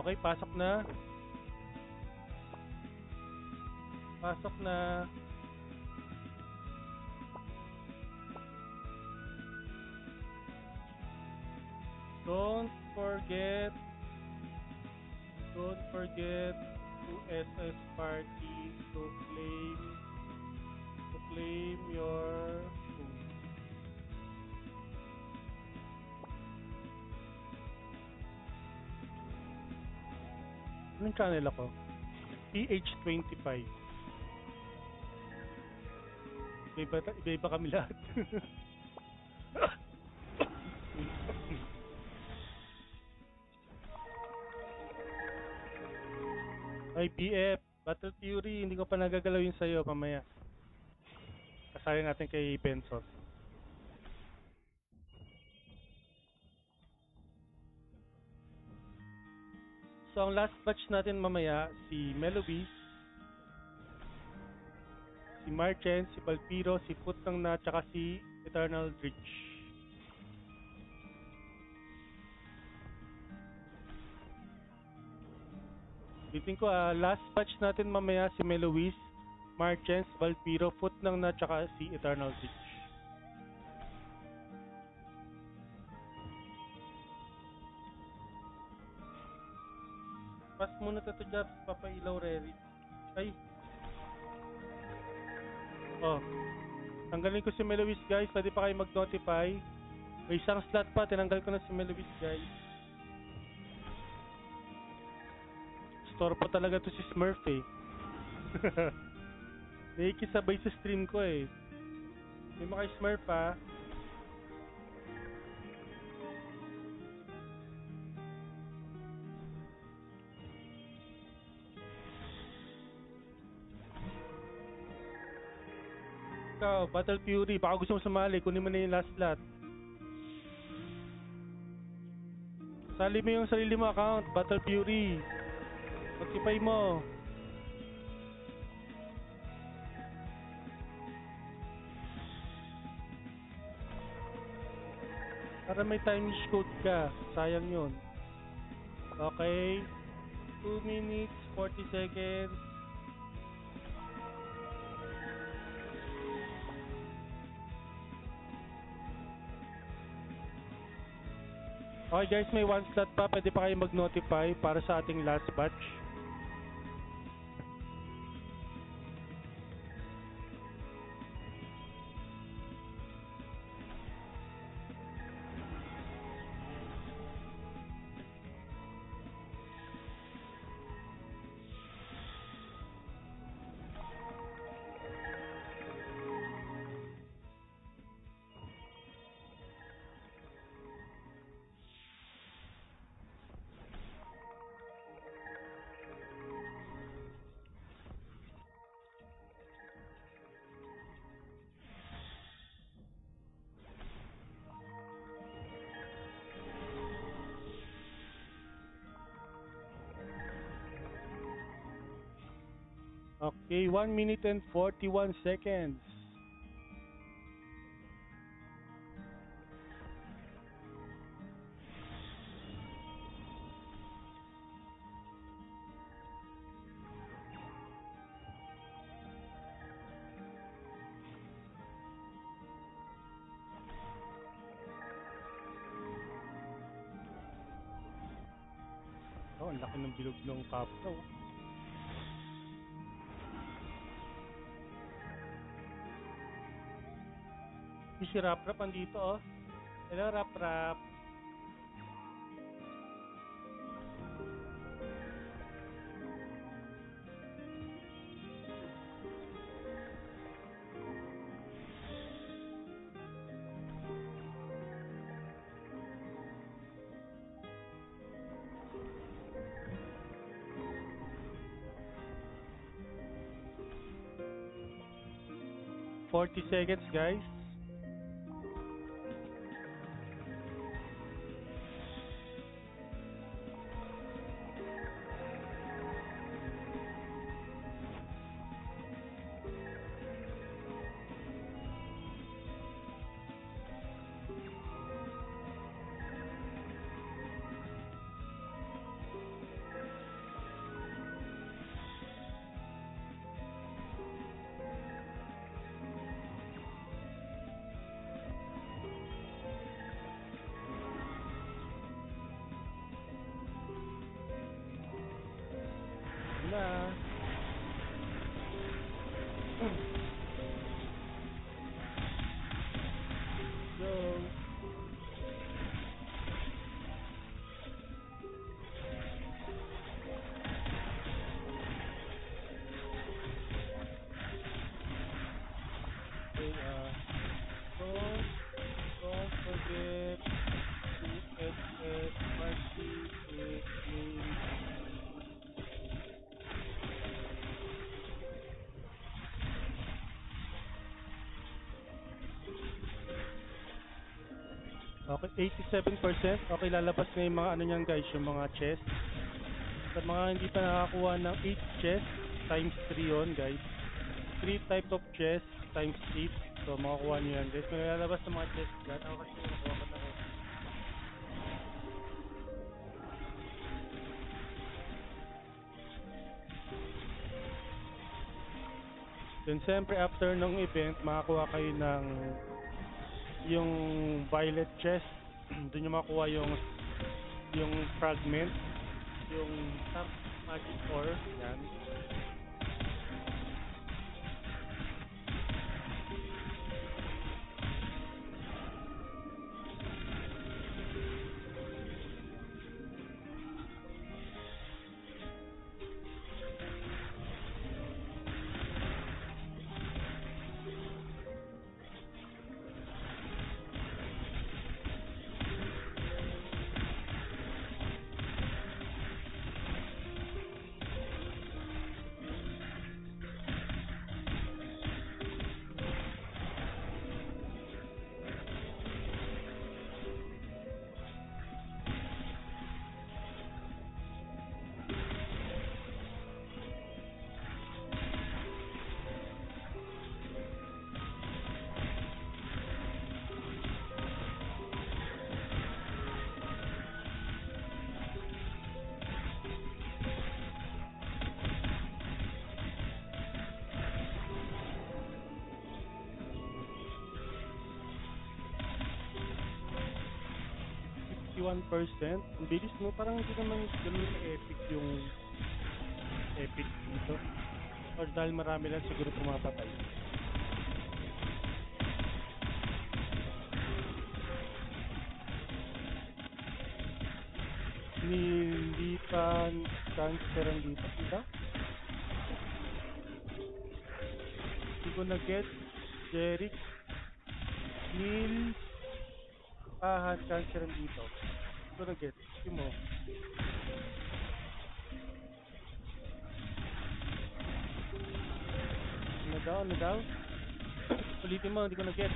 Okay, pasok na. Don't forget to SS party to claim your food. Anong channel ako? PH25. Iba kami lahat. Ay, BF, Battle Fury, hindi ko pa nagagalaw yun sa'yo mamaya. Kasayang natin kay Benson. So, ang last batch natin mamaya, si Melovis, si Marchen, si Valpiro, si Putang na, tsaka si Eternal Dritch. Bitin ko, last batch natin mamaya si Melovis, Marchens, Valpiro, Putang na, tsaka si Eternal Dritch. Pas muna to Jobs, papailaw Reri. Ay. Oh. Tanggalin ko si Melovis guys, pwede pa kayo mag-notify. May isang slot pa, tinanggal ko na si Melovis guys. Store po talaga to si Smurf eh. Nakikisabay sa stream ko eh. May mga Smurf pa. Ikaw, Battle Fury, baka gusto mo sumali, kunin mo na yung last slot. Sali mo yung sarili mo account, Battle Fury. Notify mo. Para may time code ka, sayang yun. Okay, 2 minutes, 40 seconds. Okay guys, may one slot pa. Pwede pa kayo mag-notify para sa ating last batch. Okay, 1 minute and 41 seconds. Oh, ang laki ng bilog ng kapto. Si Rap Rap andito oh. Hello Rap Rap. Forty seconds guys. Na. Go. Okay, 87%. Okay, lalabas na yung mga ano niyan guys, yung mga chest. Sa mga hindi pa nakakuha ng 8 chest, times 3 yon guys. 3 type of chest times 8. So, makakuha niyo yan guys. May lalabas ng mga chest dyan. Ako kasi nakuha ko na. Then, siyempre, after ng event, makakuha kayo ng yung violet chest. Doon yung makuha yung fragment, yung top magic ore, yan. Percent. Ang bilis mo, parang hindi naman ganun epic yung epic dito. Or dahil marami lang siguro pumapatay. Hindi pa cancer ang dito. Diba? Hindi ko na-get. Jeric, Neil, cancer ang dito. Hindi ko na-get. Sige mo. Ano daw? Ulitin mo, hindi ko na-get.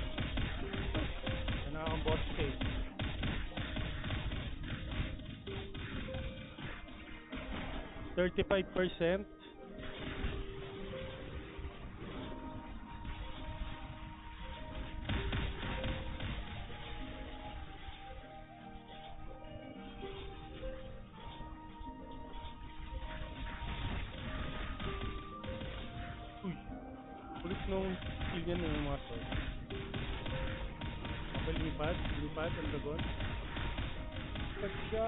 Ano akong boss eh. 35%. Uy, ulit nung skill niya ng mga sword. Okay, lumipad, ang dragon. Pagka!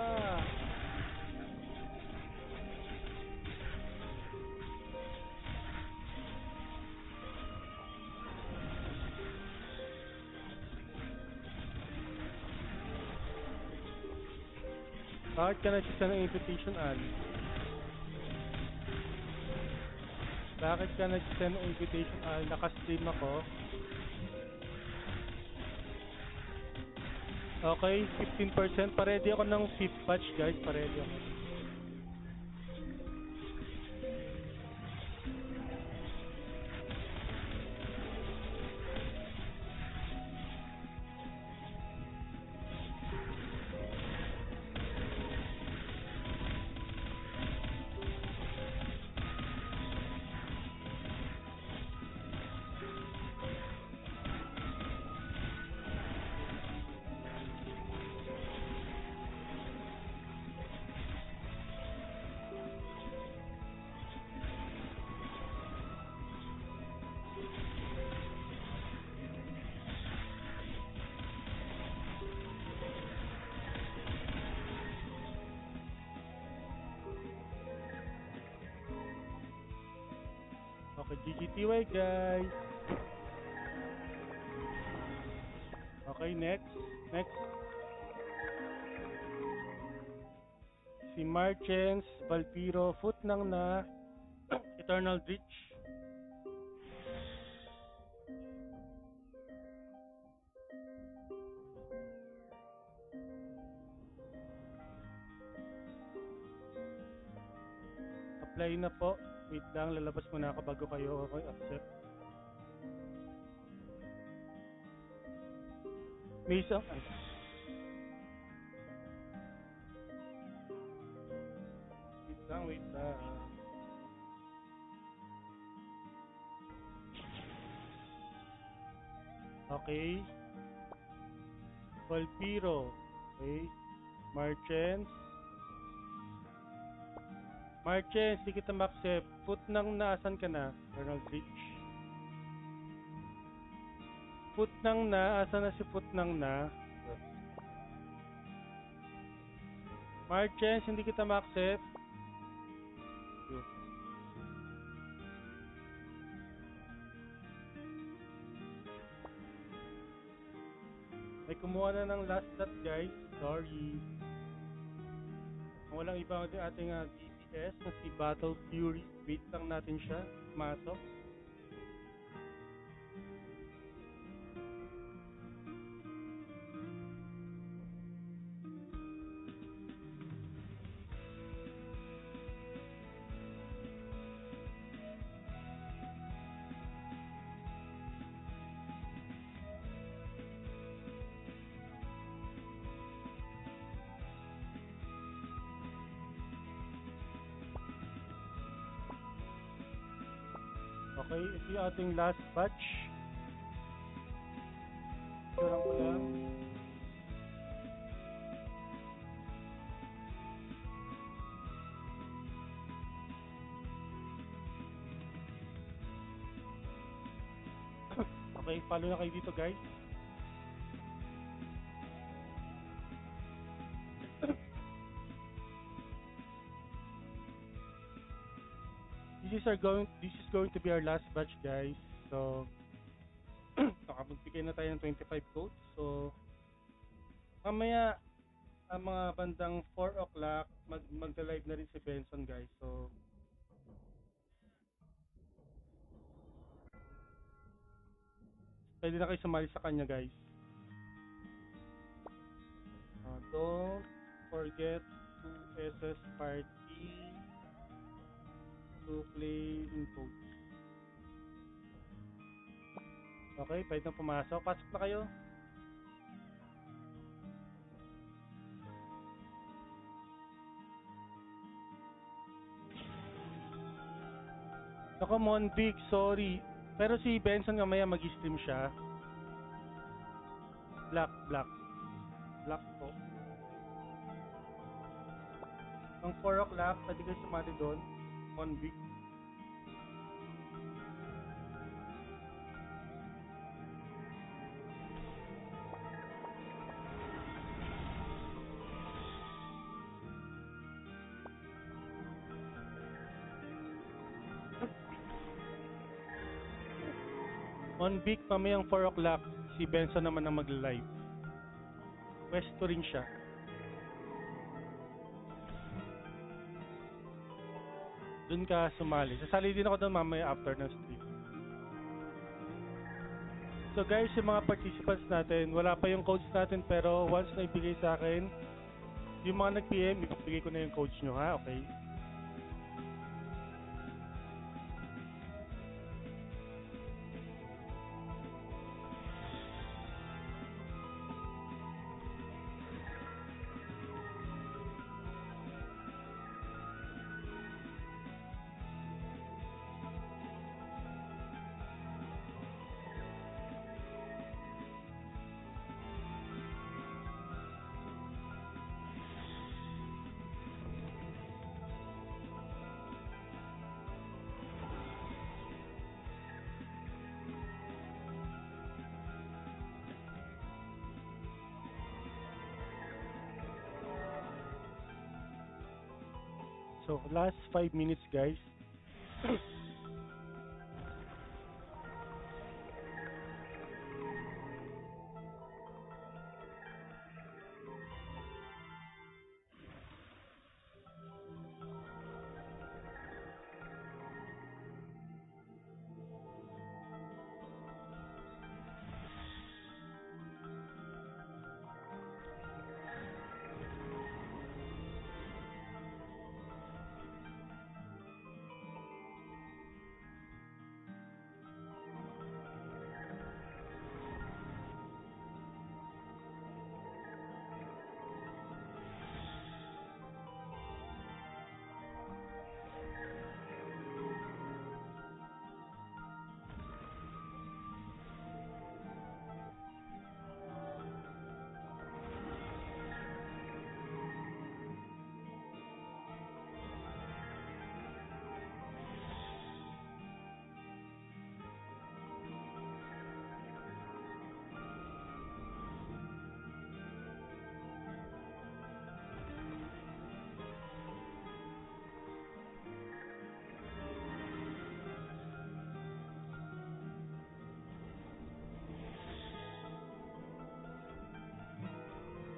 Bakit ka nagsisa ng invitation, Ali? Bakit ka nagsisa ng invitation, Ali? Nakastream ako. Okay, 15%. Paredy ako ng 5th patch, guys. Paredy ako. Okay, GGTY, guys. Okay, next. Si Marchens, Valpiro, foot nang na Eternal Breach. Apply na po. Wait lang, lalabas muna ako bago kayo accept. May isang, lang, wait lang. Okay. Volpiro. Okay. Marchens. Marchens, di kita ma-accept. Foot nang naasan ka na, Colonel Rich. Foot nang na, asan na si foot nang na? Marchens, hindi kita ma-accept. May kumuha na ng last shot guys. Sorry. Walang iba ang ating DPS na si Battle Fury. Wait lang natin siya. Masok. Okay, ito yung ating last batch. Kurang ko lang. Okay, follow na kayo dito guys. This is going to be our last batch guys. So nakapagbigay na tayo ng 25 codes. So mamaya mga bandang 4 o'clock magda-live na rin si Benson guys. So pwede na kayo sumali sa kanya guys. Don't forget to SS party to play in codes. Okay, pwede na pumasok. Pasok na kayo. Nako, Monvic, sorry. Pero si Benson mamaya mag-stream siya. Black po. Ang 4 o'clock, pwede kayo sumali doon. Monvic. Monvic, mamayang 4 o'clock, si Benson naman ang mag-live. Pwesto rin siya. Doon ka sumali. Sasali din ako doon mamaya after ng stream. So guys, yung mga participants natin, wala pa yung codes natin pero once na ibigay sa akin, yung mga nag-PM, ibigay ko na yung codes nyo ha, okay? So, last 5 minutes guys.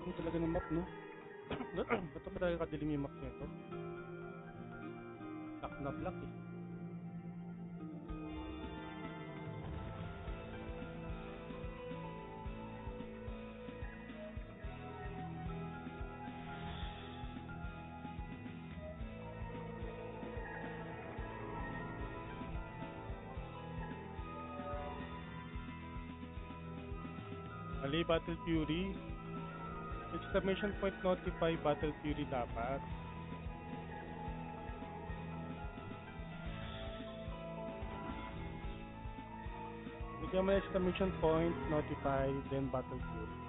Ang talaga ng map, no? Ba't ba talaga kadilim yung map nito? Black na black eh. Mali, Battle Fury. Exclamation point notify Battle Fury dapat. Bigyan mo exclamation point notify then Battle Fury.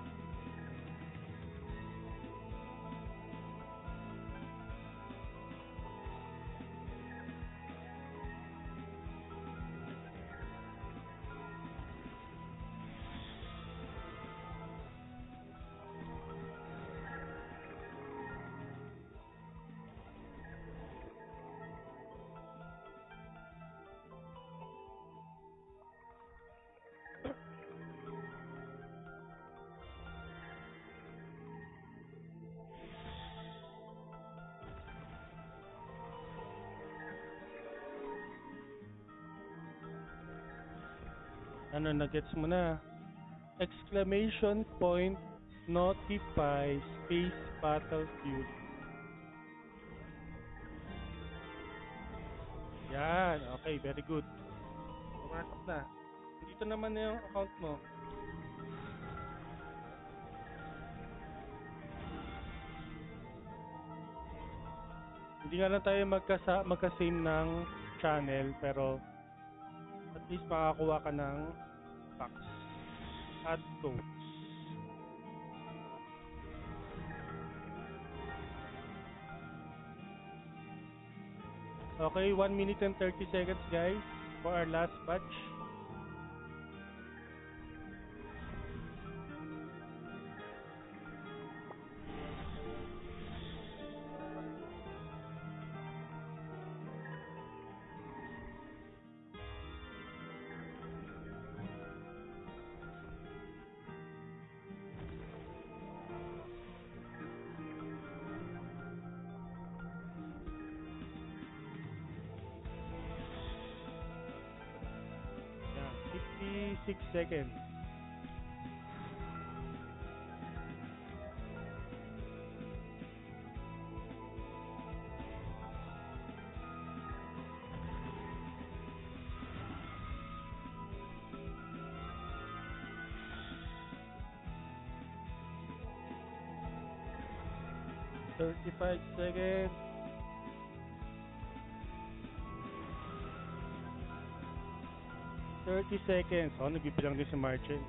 Ano, nagets mo na? Exclamation point notify space Battle Fury. Yan, okay, very good. Pumasok na. Dito naman na yung account mo. Hindi nga lang tayo magka-same ng channel, pero at least makakuha ka ng box at codes. Okay, 1 minute and 30 seconds guys for our last batch. Yeah, 56 seconds. Thirty-five seconds. 30 seconds. Oh, nagbibilang din si Marcin.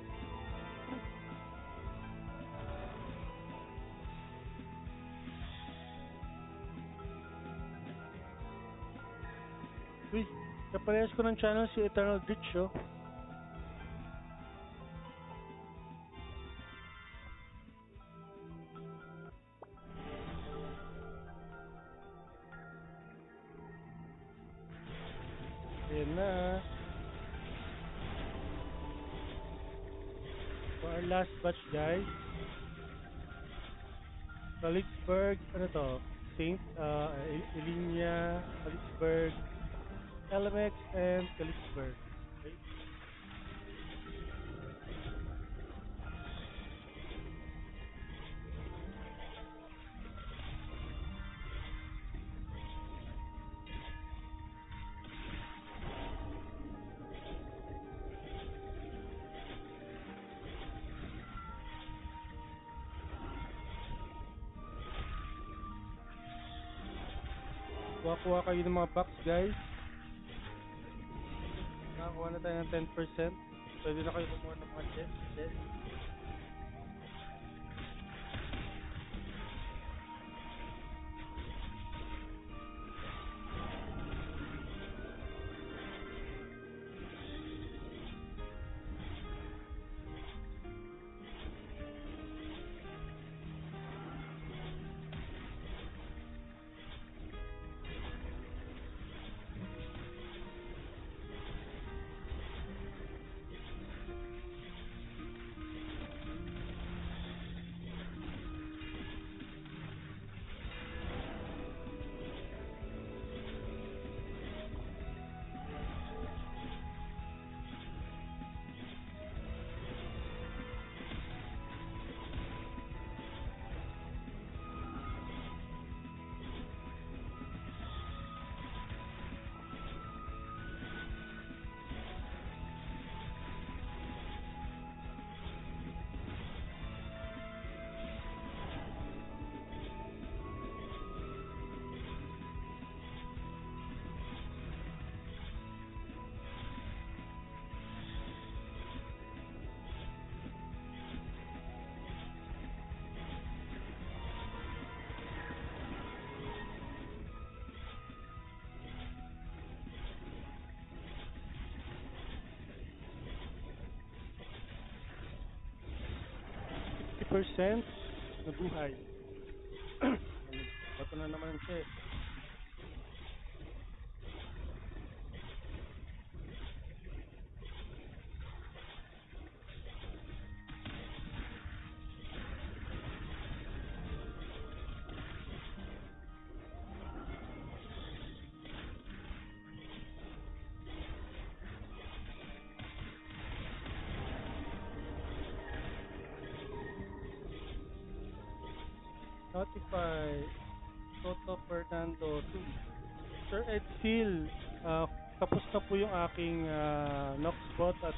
Uy, kaparehas ko ng channel si Eternal Ditch, oh. Ayan na. For our last batch, guys. Kaligsburg, ano to? Saint, Ilinia, Kaligsburg, LMX, and Kaligsburg. Okay. Kuha-kuha kayo ng mga box, guys. Nakakuha na tayo ng 10%. Pwede na kayo kumuha ng mga chest. 5% nabuhay. Bato na naman siya. Notify Toto Fernando 2. Sir Ed Seal, tapos na po yung aking Noxbot at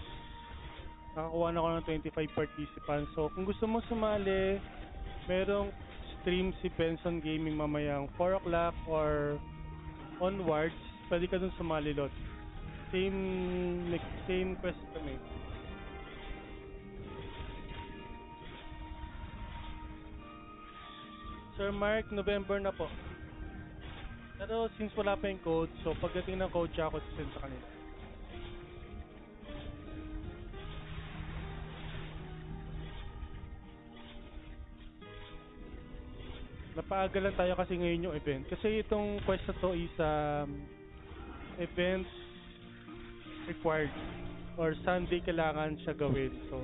nakakuha na ako ng 25 participants. So kung gusto mong sumali, merong stream si Benson Gaming mamayang 4 o'clock or onwards, pwede ka dun sumali, Lot. Same quest kami. Sir Mark, November na po. Pero since wala pa yung code, so pagdating ng code siya ako send sa kanila. Napaaga lang tayo kasi ngayon yung event. Kasi itong quest na to is event required or Sunday kailangan siya gawin. So,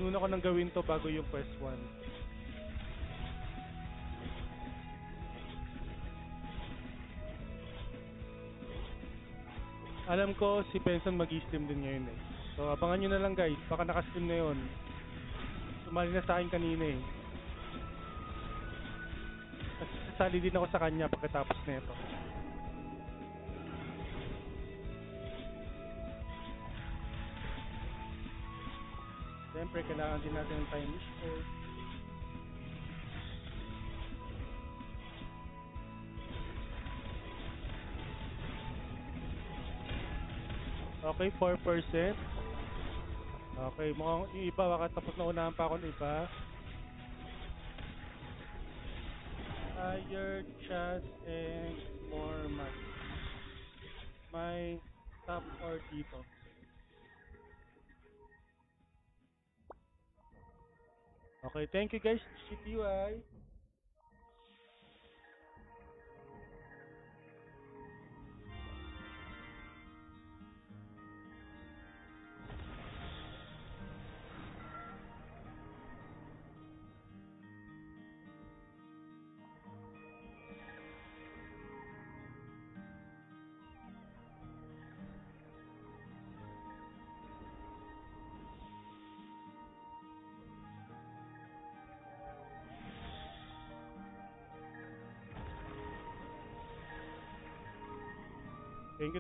inuna ko nang gawin to bago yung quest 1. Alam ko si Benson mag-stream din ngayon eh. So, abangan nyo na lang guys. Baka nakastream na yun. Sumali na sa akin kanina eh. Kasi sasali din ako sa kanya pagkatapos na ito. Siyempre, kailangan din natin ng time machine. Okay, 4%. Okay, mukhang yung iba, baka tapos na unahan pa ako ng iba. Higher chance and more money. May top or dito. Okay, thank you guys, GTY.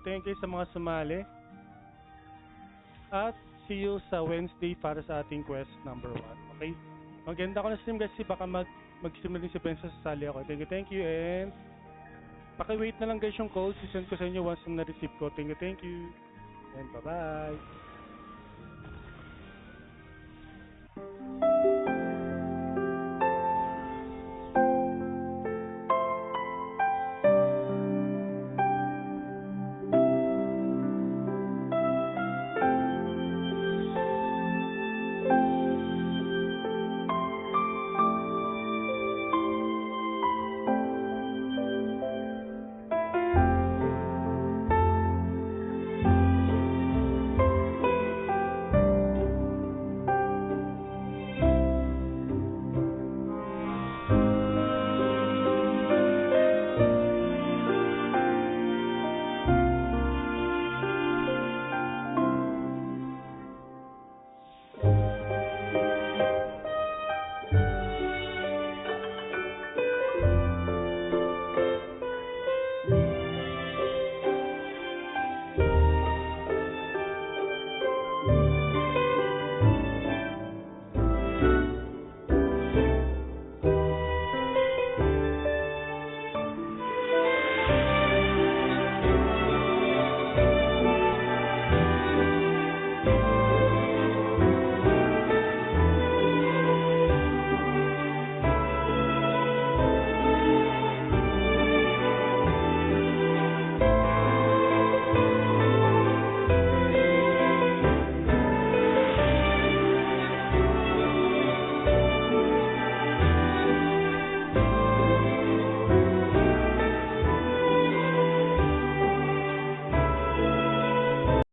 Thank you sa mga sumali. At see you sa Wednesday para sa ating quest number 1. Okay? Maganda ko na stream guys, baka mag-stream na din si Benson sa sali ako. Thank you, and paki-wait na lang guys yung code. Sisend ko sa inyo once na na-receive ko. Thank you, and bye-bye.